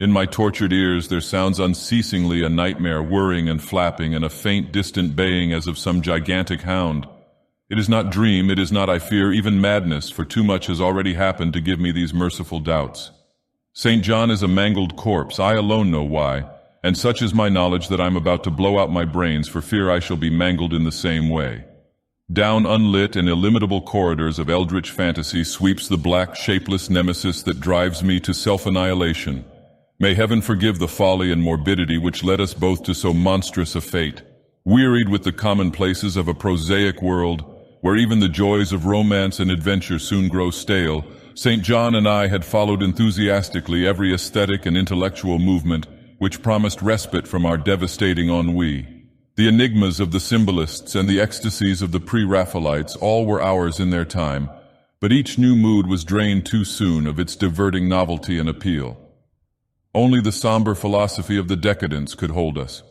In my tortured ears there sounds unceasingly a nightmare whirring and flapping and a faint distant baying as of some gigantic hound. It is not dream, it is not, I fear, even madness, for too much has already happened to give me these merciful doubts. St. John is a mangled corpse, I alone know why, and such is my knowledge that I am about to blow out my brains for fear I shall be mangled in the same way. Down unlit and illimitable corridors of eldritch fantasy sweeps the black, shapeless nemesis that drives me to self-annihilation. May heaven forgive the folly and morbidity which led us both to so monstrous a fate. Wearied with the commonplaces of a prosaic world, where even the joys of romance and adventure soon grow stale, St. John and I had followed enthusiastically every aesthetic and intellectual movement which promised respite from our devastating ennui. The enigmas of the symbolists and the ecstasies of the pre-Raphaelites all were ours in their time, but each new mood was drained too soon of its diverting novelty and appeal. Only the somber philosophy of the decadents could hold us,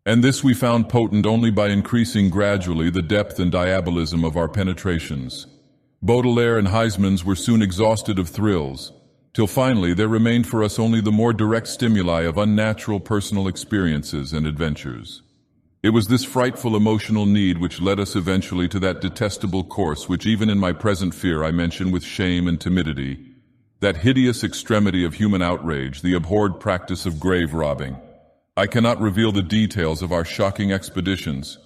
and this we found potent only by increasing gradually the depth and diabolism of our penetrations. Baudelaire and Huysmans were soon exhausted of thrills, till finally there remained for us only the more direct stimuli of unnatural personal experiences and adventures. It was this frightful emotional need which led us eventually to that detestable course which even in my present fear I mention with shame and timidity, that hideous extremity of human outrage, the abhorred practice of grave robbing. I cannot reveal the details of our shocking expeditions,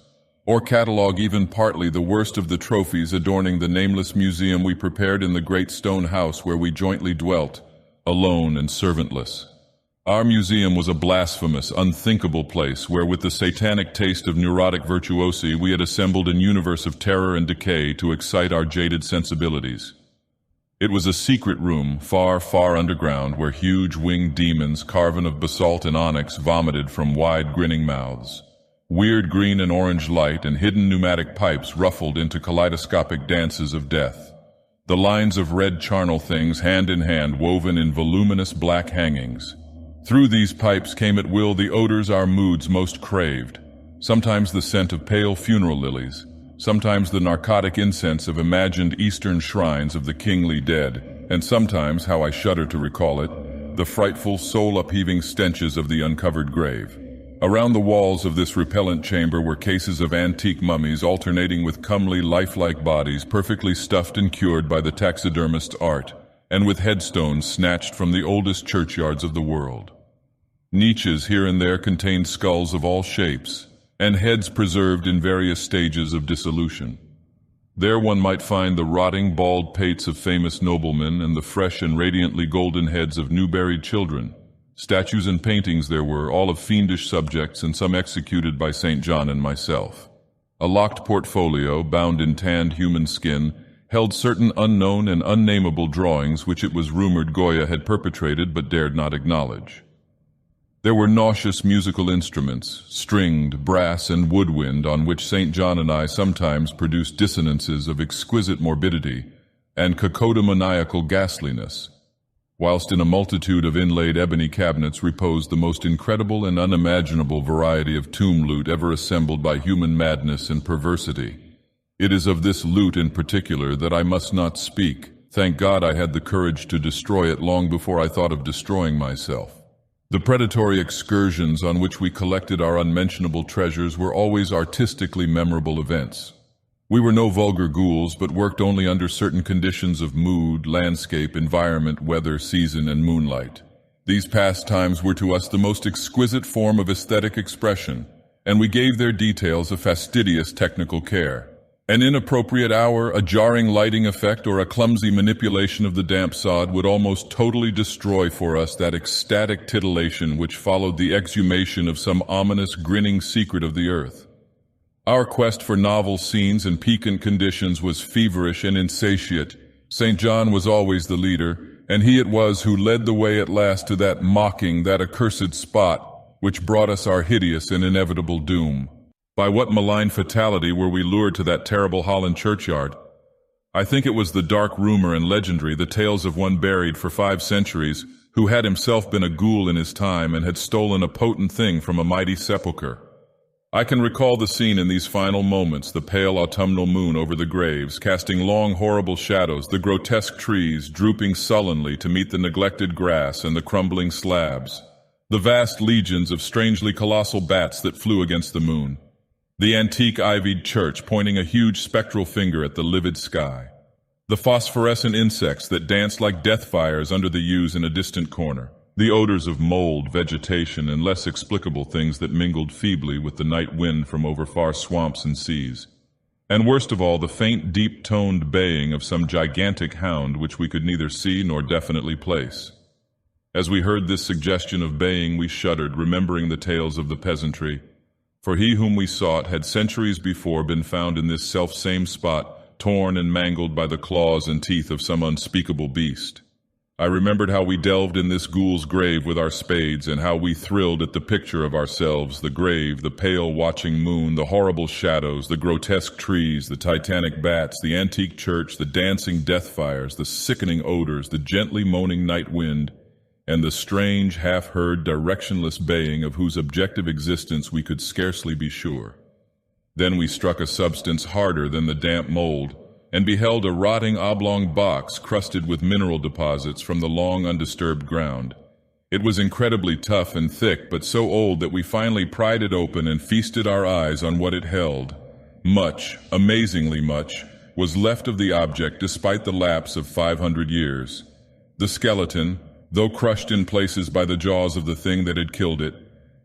or catalogue even partly the worst of the trophies adorning the nameless museum we prepared in the great stone house where we jointly dwelt, alone and servantless. Our museum was a blasphemous, unthinkable place where with the satanic taste of neurotic virtuosi we had assembled an universe of terror and decay to excite our jaded sensibilities. It was a secret room, far, far underground, where huge winged demons carven of basalt and onyx vomited from wide grinning mouths. Weird green and orange light and hidden pneumatic pipes ruffled into kaleidoscopic dances of death. The lines of red charnel things hand in hand woven in voluminous black hangings. Through these pipes came at will the odors our moods most craved, sometimes the scent of pale funeral lilies, sometimes the narcotic incense of imagined eastern shrines of the kingly dead, and sometimes, how I shudder to recall it, the frightful soul-upheaving stenches of the uncovered grave. Around the walls of this repellent chamber were cases of antique mummies alternating with comely, lifelike bodies perfectly stuffed and cured by the taxidermist's art, and with headstones snatched from the oldest churchyards of the world. Niches here and there contained skulls of all shapes, and heads preserved in various stages of dissolution. There one might find the rotting bald pates of famous noblemen and the fresh and radiantly golden heads of new-buried children. Statues and paintings there were, all of fiendish subjects and some executed by St. John and myself. A locked portfolio, bound in tanned human skin, held certain unknown and unnameable drawings which it was rumored Goya had perpetrated but dared not acknowledge. There were nauseous musical instruments, stringed, brass, and woodwind, on which St. John and I sometimes produced dissonances of exquisite morbidity and cacodemoniacal ghastliness, whilst in a multitude of inlaid ebony cabinets reposed the most incredible and unimaginable variety of tomb loot ever assembled by human madness and perversity. It is of this loot in particular that I must not speak. Thank God I had the courage to destroy it long before I thought of destroying myself. The predatory excursions on which we collected our unmentionable treasures were always artistically memorable events. We were no vulgar ghouls, but worked only under certain conditions of mood, landscape, environment, weather, season, and moonlight. These pastimes were to us the most exquisite form of aesthetic expression, and we gave their details a fastidious technical care. An inappropriate hour, a jarring lighting effect, or a clumsy manipulation of the damp sod would almost totally destroy for us that ecstatic titillation which followed the exhumation of some ominous grinning secret of the earth. Our quest for novel scenes and piquant conditions was feverish and insatiate. St. John was always the leader, and he it was who led the way at last to that mocking, that accursed spot, which brought us our hideous and inevitable doom. By what malign fatality were we lured to that terrible Holland churchyard? I think it was the dark rumor and legendary, the tales of one buried for 5 centuries, who had himself been a ghoul in his time and had stolen a potent thing from a mighty sepulchre. I can recall the scene in these final moments, the pale autumnal moon over the graves, casting long, horrible shadows, the grotesque trees drooping sullenly to meet the neglected grass and the crumbling slabs, the vast legions of strangely colossal bats that flew against the moon, the antique ivied church pointing a huge spectral finger at the livid sky, the phosphorescent insects that danced like death fires under the yews in a distant corner, the odors of mold, vegetation, and less explicable things that mingled feebly with the night wind from over far swamps and seas. And worst of all, the faint, deep-toned baying of some gigantic hound which we could neither see nor definitely place. As we heard this suggestion of baying, we shuddered, remembering the tales of the peasantry, for he whom we sought had centuries before been found in this self-same spot, torn and mangled by the claws and teeth of some unspeakable beast. I remembered how we delved in this ghoul's grave with our spades, and how we thrilled at the picture of ourselves, the grave, the pale watching moon, the horrible shadows, the grotesque trees, the titanic bats, the antique church, the dancing death fires, the sickening odors, the gently moaning night wind, and the strange, half-heard, directionless baying of whose objective existence we could scarcely be sure. Then we struck a substance harder than the damp mold, and beheld a rotting oblong box crusted with mineral deposits from the long undisturbed ground. It was incredibly tough and thick, but so old that we finally pried it open and feasted our eyes on what it held. Much, amazingly much, was left of the object despite the lapse of 500 years. The skeleton, though crushed in places by the jaws of the thing that had killed it,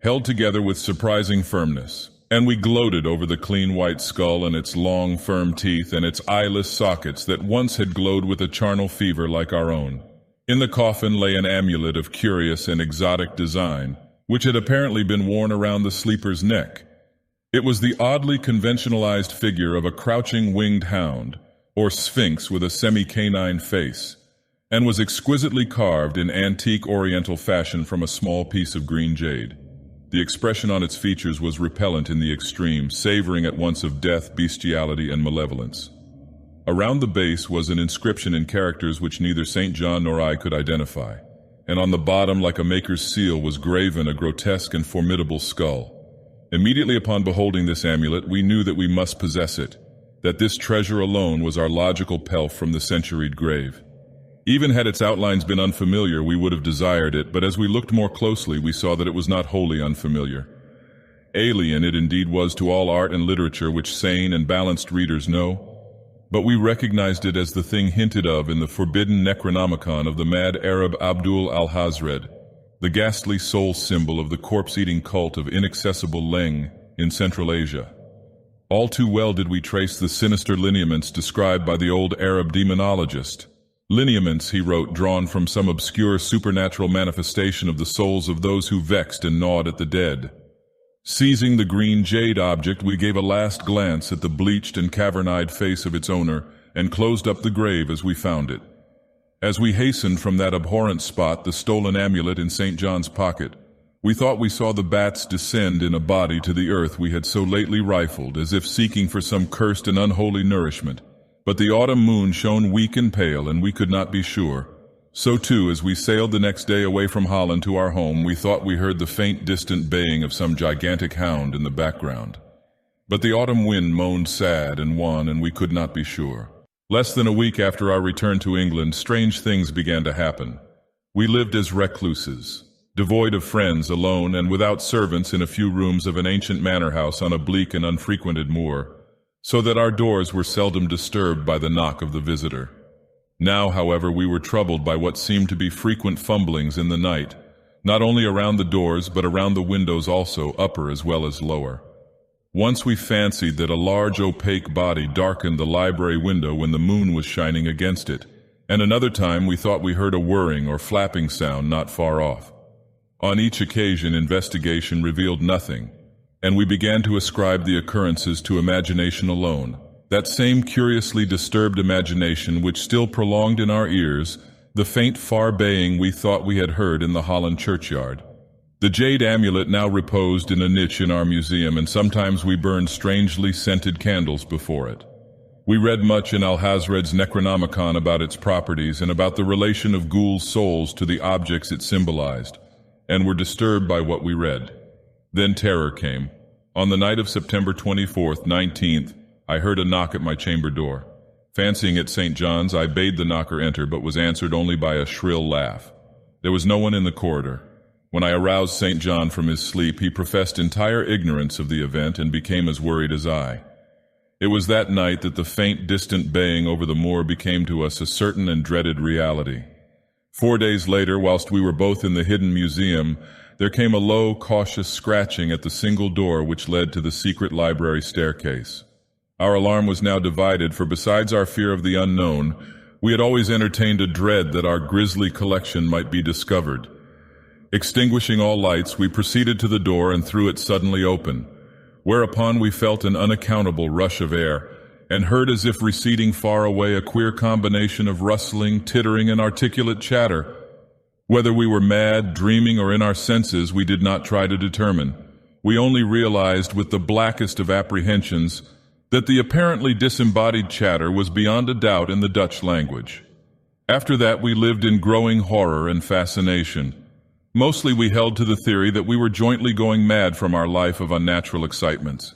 held together with surprising firmness. And we gloated over the clean white skull and its long, firm teeth and its eyeless sockets that once had glowed with a charnel fever like our own. In the coffin lay an amulet of curious and exotic design, which had apparently been worn around the sleeper's neck. It was the oddly conventionalized figure of a crouching winged hound, or sphinx with a semi-canine face, and was exquisitely carved in antique oriental fashion from a small piece of green jade. The expression on its features was repellent in the extreme, savoring at once of death, bestiality, and malevolence. Around the base was an inscription in characters which neither St. John nor I could identify, and on the bottom, like a maker's seal, was graven a grotesque and formidable skull. Immediately upon beholding this amulet, we knew that we must possess it, that this treasure alone was our logical pelf from the centuried grave. Even had its outlines been unfamiliar, we would have desired it, but as we looked more closely, we saw that it was not wholly unfamiliar. Alien it indeed was to all art and literature which sane and balanced readers know, but we recognized it as the thing hinted of in the forbidden Necronomicon of the mad Arab Abdul al-Hazred, the ghastly soul symbol of the corpse-eating cult of inaccessible Leng in Central Asia. All too well did we trace the sinister lineaments described by the old Arab demonologist. Lineaments, he wrote, drawn from some obscure supernatural manifestation of the souls of those who vexed and gnawed at the dead. Seizing the green jade object, we gave a last glance at the bleached and cavern-eyed face of its owner and closed up the grave as we found it. As we hastened from that abhorrent spot, the stolen amulet in St. John's pocket, we thought we saw the bats descend in a body to the earth we had so lately rifled, as if seeking for some cursed and unholy nourishment. But the autumn moon shone weak and pale, and we could not be sure. So too, as we sailed the next day away from Holland to our home, we thought we heard the faint, distant baying of some gigantic hound in the background. But the autumn wind moaned sad and wan, and we could not be sure. Less than a week after our return to England, strange things began to happen. We lived as recluses, devoid of friends, alone, and without servants in a few rooms of an ancient manor house on a bleak and unfrequented moor, so that our doors were seldom disturbed by the knock of the visitor. Now, however, we were troubled by what seemed to be frequent fumblings in the night, not only around the doors but around the windows also, upper as well as lower. Once we fancied that a large opaque body darkened the library window when the moon was shining against it, and another time we thought we heard a whirring or flapping sound not far off. On each occasion, investigation revealed nothing, and we began to ascribe the occurrences to imagination alone, that same curiously disturbed imagination which still prolonged in our ears the faint far baying we thought we had heard in the Holland churchyard. The jade amulet now reposed in a niche in our museum, and sometimes we burned strangely scented candles before it. We read much in Al-Hazred's Necronomicon about its properties and about the relation of ghouls' souls to the objects it symbolized, and were disturbed by what we read. Then terror came. On the night of September 24th, 19th, I heard a knock at my chamber door. Fancying it St. John's, I bade the knocker enter, but was answered only by a shrill laugh. There was no one in the corridor. When I aroused St. John from his sleep, he professed entire ignorance of the event and became as worried as I. It was that night that the faint, distant baying over the moor became to us a certain and dreaded reality. 4 days later, whilst we were both in the hidden museum, there came a low, cautious scratching at the single door which led to the secret library staircase. Our alarm was now divided, for besides our fear of the unknown, we had always entertained a dread that our grisly collection might be discovered. Extinguishing all lights, we proceeded to the door and threw it suddenly open, whereupon we felt an unaccountable rush of air, and heard as if receding far away a queer combination of rustling, tittering, and articulate chatter. Whether we were mad, dreaming, or in our senses, we did not try to determine. We only realized with the blackest of apprehensions that the apparently disembodied chatter was beyond a doubt in the Dutch language. After that we lived in growing horror and fascination. Mostly we held to the theory that we were jointly going mad from our life of unnatural excitements.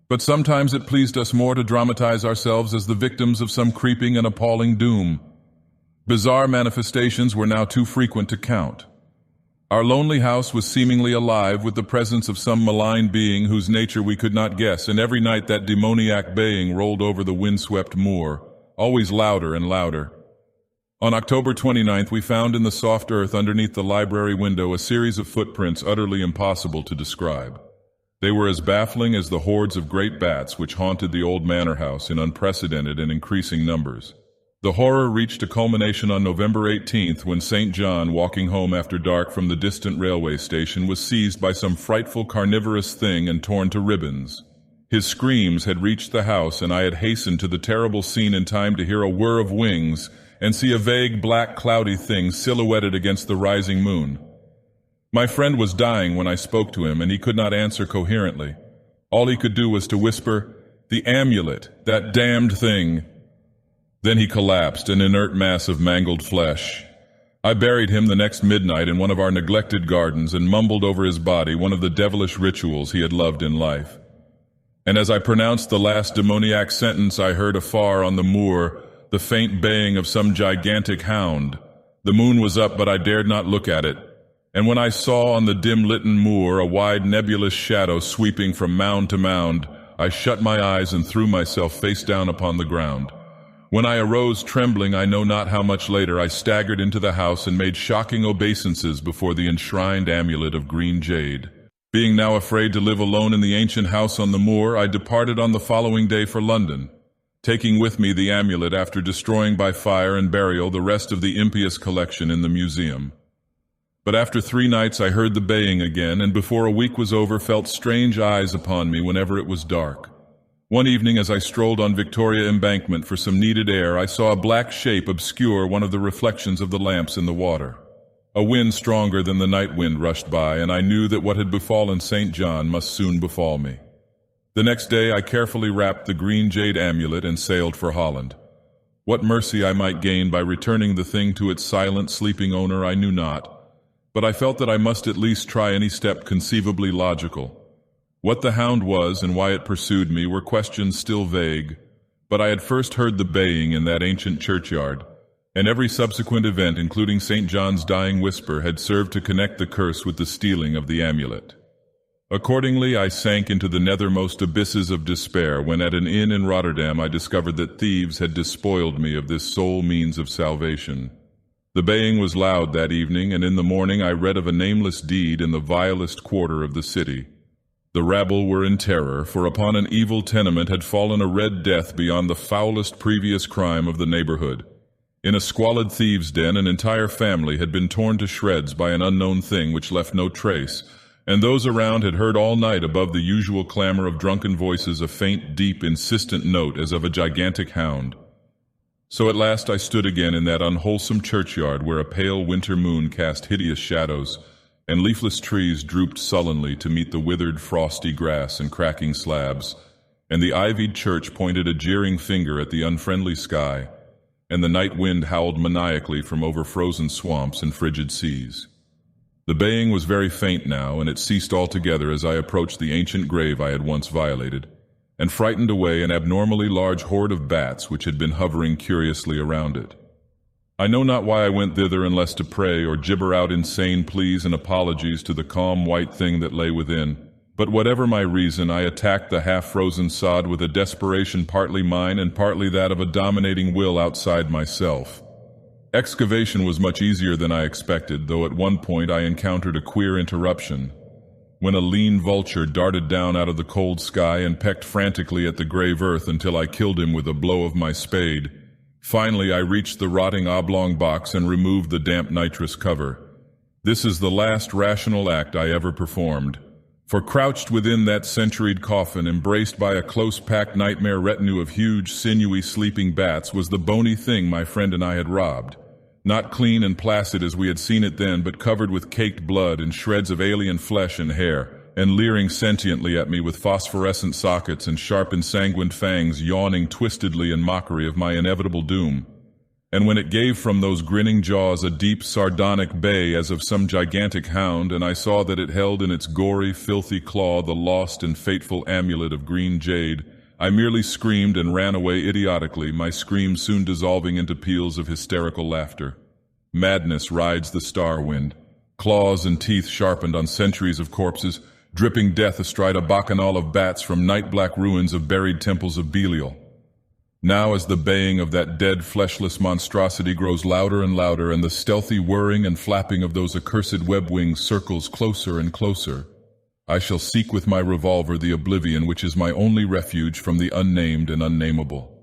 But sometimes it pleased us more to dramatize ourselves as the victims of some creeping and appalling doom. Bizarre manifestations were now too frequent to count. Our lonely house was seemingly alive with the presence of some malign being whose nature we could not guess, and every night that demoniac baying rolled over the windswept moor, always louder and louder. On October 29th, we found in the soft earth underneath the library window a series of footprints utterly impossible to describe. They were as baffling as the hordes of great bats which haunted the old manor house in unprecedented and increasing numbers. The horror reached a culmination on November 18th when St. John, walking home after dark from the distant railway station, was seized by some frightful carnivorous thing and torn to ribbons. His screams had reached the house, and I had hastened to the terrible scene in time to hear a whir of wings and see a vague black cloudy thing silhouetted against the rising moon. My friend was dying when I spoke to him, and he could not answer coherently. All he could do was to whisper, "The amulet, that damned thing." Then he collapsed, an inert mass of mangled flesh. I buried him the next midnight in one of our neglected gardens and mumbled over his body one of the devilish rituals he had loved in life. And as I pronounced the last demoniac sentence, I heard afar on the moor the faint baying of some gigantic hound. The moon was up, but I dared not look at it. And when I saw on the dim-litten moor a wide nebulous shadow sweeping from mound to mound, I shut my eyes and threw myself face down upon the ground. When I arose trembling, I know not how much later, I staggered into the house and made shocking obeisances before the enshrined amulet of green jade. Being now afraid to live alone in the ancient house on the moor, I departed on the following day for London, taking with me the amulet after destroying by fire and burial the rest of the impious collection in the museum. But after 3 nights I heard the baying again, and before a week was over felt strange eyes upon me whenever it was dark. One evening, as I strolled on Victoria Embankment for some needed air, I saw a black shape obscure one of the reflections of the lamps in the water. A wind stronger than the night wind rushed by, and I knew that what had befallen St. John must soon befall me. The next day I carefully wrapped the green jade amulet and sailed for Holland. What mercy I might gain by returning the thing to its silent, sleeping owner I knew not, but I felt that I must at least try any step conceivably logical. What the hound was and why it pursued me were questions still vague, but I had first heard the baying in that ancient churchyard, and every subsequent event, including St. John's dying whisper, had served to connect the curse with the stealing of the amulet. Accordingly, I sank into the nethermost abysses of despair when at an inn in Rotterdam I discovered that thieves had despoiled me of this sole means of salvation. The baying was loud that evening, and in the morning I read of a nameless deed in the vilest quarter of the city. The rabble were in terror, for upon an evil tenement had fallen a red death beyond the foulest previous crime of the neighborhood. In a squalid thieves' den, an entire family had been torn to shreds by an unknown thing which left no trace, and those around had heard all night above the usual clamor of drunken voices a faint, deep, insistent note as of a gigantic hound. So at last I stood again in that unwholesome churchyard where a pale winter moon cast hideous shadows, and leafless trees drooped sullenly to meet the withered, frosty grass and cracking slabs, and the ivied church pointed a jeering finger at the unfriendly sky, and the night wind howled maniacally from over frozen swamps and frigid seas. The baying was very faint now, and it ceased altogether as I approached the ancient grave I had once violated, and frightened away an abnormally large horde of bats which had been hovering curiously around it. I know not why I went thither unless to pray or gibber out insane pleas and apologies to the calm white thing that lay within, but whatever my reason, I attacked the half-frozen sod with a desperation partly mine and partly that of a dominating will outside myself. Excavation was much easier than I expected, though at one point I encountered a queer interruption, when a lean vulture darted down out of the cold sky and pecked frantically at the grave earth until I killed him with a blow of my spade. Finally, I reached the rotting oblong box and removed the damp nitrous cover. This is the last rational act I ever performed, for crouched within that centuried coffin, embraced by a close-packed nightmare retinue of huge, sinewy, sleeping bats, was the bony thing my friend and I had robbed. Not clean and placid as we had seen it then, but covered with caked blood and shreds of alien flesh and hair, and leering sentiently at me with phosphorescent sockets and sharp ensanguined fangs yawning twistedly in mockery of my inevitable doom. And when it gave from those grinning jaws a deep, sardonic bay as of some gigantic hound, and I saw that it held in its gory, filthy claw the lost and fateful amulet of green jade, I merely screamed and ran away idiotically, my scream soon dissolving into peals of hysterical laughter. Madness rides the star wind, claws and teeth sharpened on centuries of corpses, dripping death astride a bacchanal of bats from night-black ruins of buried temples of Belial. Now as the baying of that dead, fleshless monstrosity grows louder and louder, and the stealthy whirring and flapping of those accursed web wings circles closer and closer, I shall seek with my revolver the oblivion which is my only refuge from the unnamed and unnameable.